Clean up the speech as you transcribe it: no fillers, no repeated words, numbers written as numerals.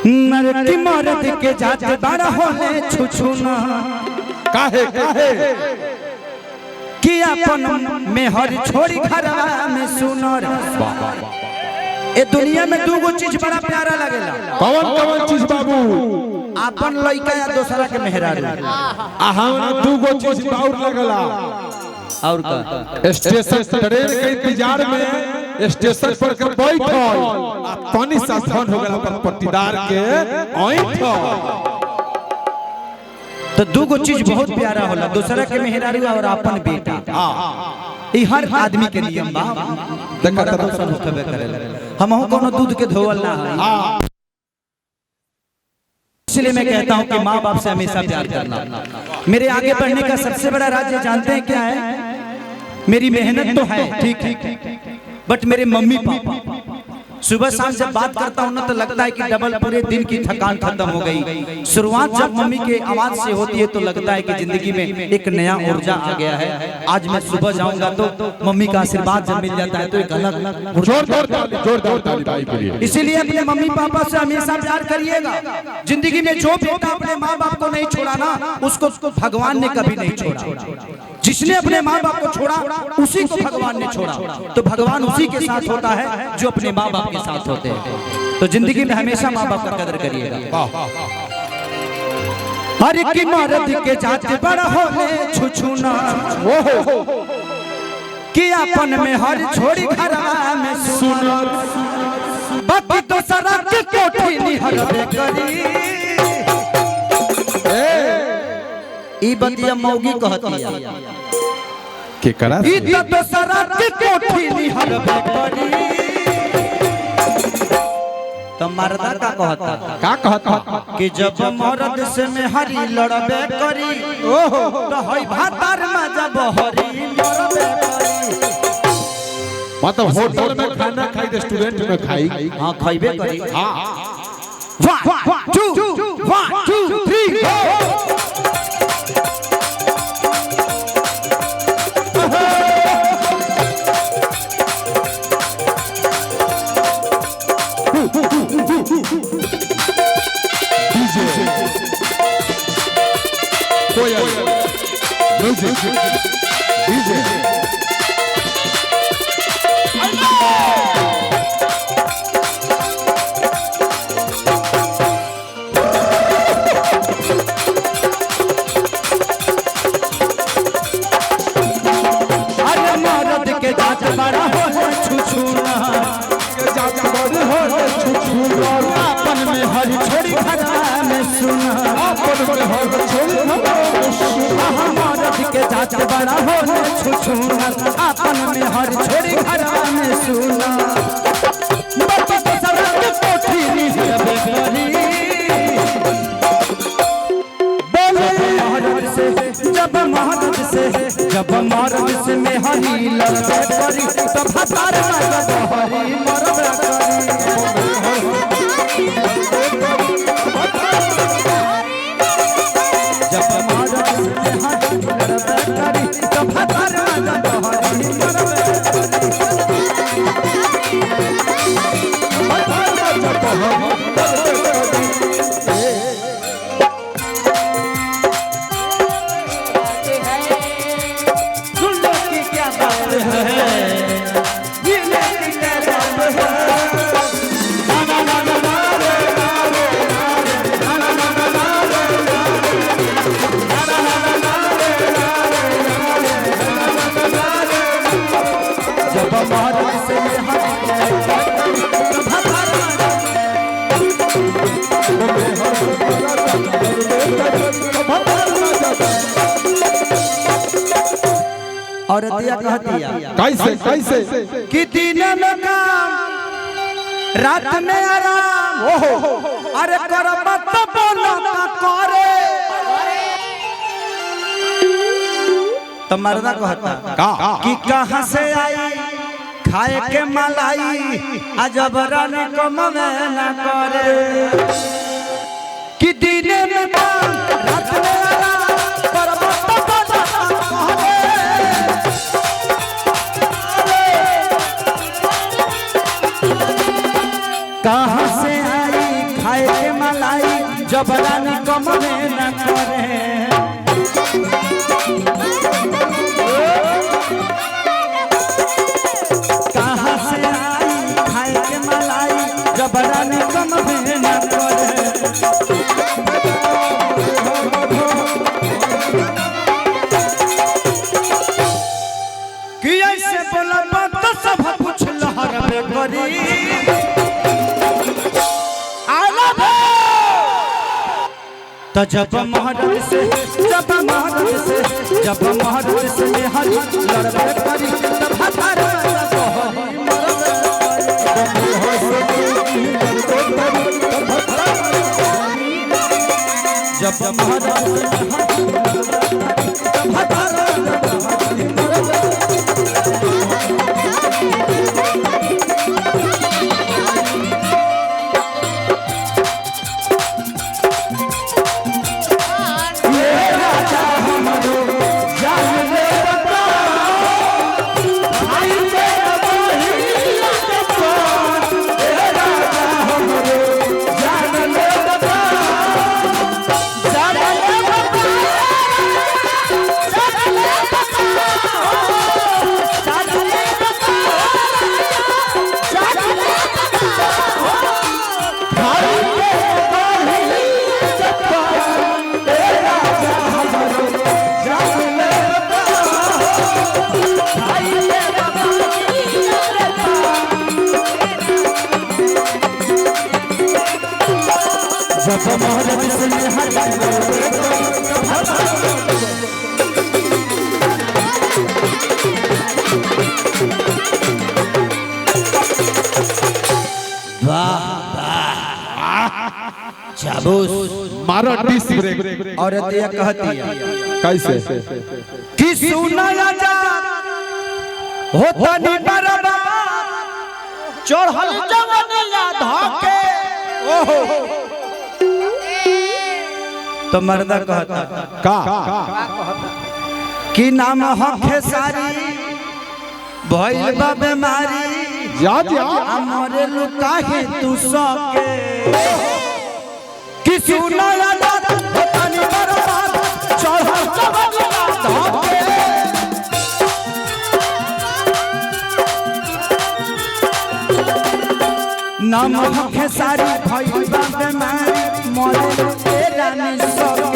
नरकी मर्द के जात बड़ा होले छुछुना काहे कि अपन मेहर छोड़ी घरवा में सुनर। ए दुनिया में दूगो चीज बड़ा प्यारा लगेला। कौन चीज बाबू? अपन लइका या दूसरा के मेहरारू। हमरा दूगो चीज और लगला। और का? स्टेशन ट्रेन के इंतजार में स्टेशन पर के बैठल पानी साधन हो गला पर पट्टीदार के ऐठ। तो दूगो चीज बहुत प्यारा होला, दूसरा के मेहरारू और अपन बेटा। ई हर आदमी के नियम बा। देखा त सब होबे करेला। हमहु कोनो दूध के धोवल ना है। इसलिए मैं कहता हूं कि माँ बाप से हमेशा प्यार करना। मेरे आगे बढ़ने का सबसे बड़ा राज जानते हैं क्या है? मेरी मेहनत तो है ठीक, बट मेरे मम्मी पापा सुबह शाम जब बात करता हूं ना तो लगता है कि डबल पूरे दिन की थकान खत्म हो गई। शुरुआत जब मम्मी के आवाज से होती है तो लगता है कि जिंदगी में एक नया ऊर्जा आ गया है। आज मैं सुबह जाऊंगा तो मम्मी का आशीर्वाद जब मिल जाता है तो एक अलग जोरदार ताली भाई के लिए। इसीलिए अपने मम्मी पापा से हमेशा प्यार करिएगा। जिंदगी में जो बेटा अपने माँ बाप को नहीं छोड़ा ना, उसको भगवान ने कभी नहीं छोड़ा। जिसने अपने माँ बाप को छोड़ा उसी को भगवान ने छोड़ा। तो भगवान उसी के साथ होता है जो अपने माँ बाप के साथ होते हैं। तो जिंदगी में हमेशा माँ बाप का कदर करिएगा। हर की मर्द के जात बड़ा होले छुछुना कि अपन में हर छोड़ी घरवा में सुनर। बाकी तो सरा के कोठी निहरबे करी। ई बतिया मौगी कहतिया के करा ई तो सरा के कोठी निहरबे करी। तो मर्दा का कहता कि जब मर्द से मेहरी लड़बे करी तो हई भातार में जब हरी लड़बे करी। मतलब होटल में खाना खाई, रेस्टोरेंट में खाई। हां खाइबे करी। हां 1 2 3 बड़ा होले छुछुना अपन में हर छोड़ी घरवा में सुना। बाकी तो सरा के कोठी निहरबे करी। बोले जब मर्द से मेहरी लड़बे करी तो भातार में जब हरी मरबे और दिया कहतिया कैसे कि दिन में काम रात में आराम। अरे करब तो बोलो ना करे। तो मर्दा कहता कि कहां से आई खाए के मलाई अजब रानी को मवे ना करे। कि दिन में काम रात में आराम करब तो बोलो ना करे। कहां से आई खाए के के मलाई जबरानी कम में न करे कहाँ से आई खाए के मलाई जबरानी कम में न करे कि ऐसे बोला बात सब कुछ लहर में करी तो जब महाराज से हरी लड़बे करी तब हतारा जब महाराज तब हतारा मारो डिस ब्रेक औरत ये कहती है कैसे कि सुना जा होता नी बरबा चढ़ल जवनिया धके ओहो तो मर्दा कहता का कि नाम हखे सारी भइल बा बीमारी जा हमरे लुका है तू सके कि सुना लगा होता नी बरबाद चढ़ल जवनिया धके नाम हखे सारी भइल बा बीमारी मोरे तेरा नहीं सके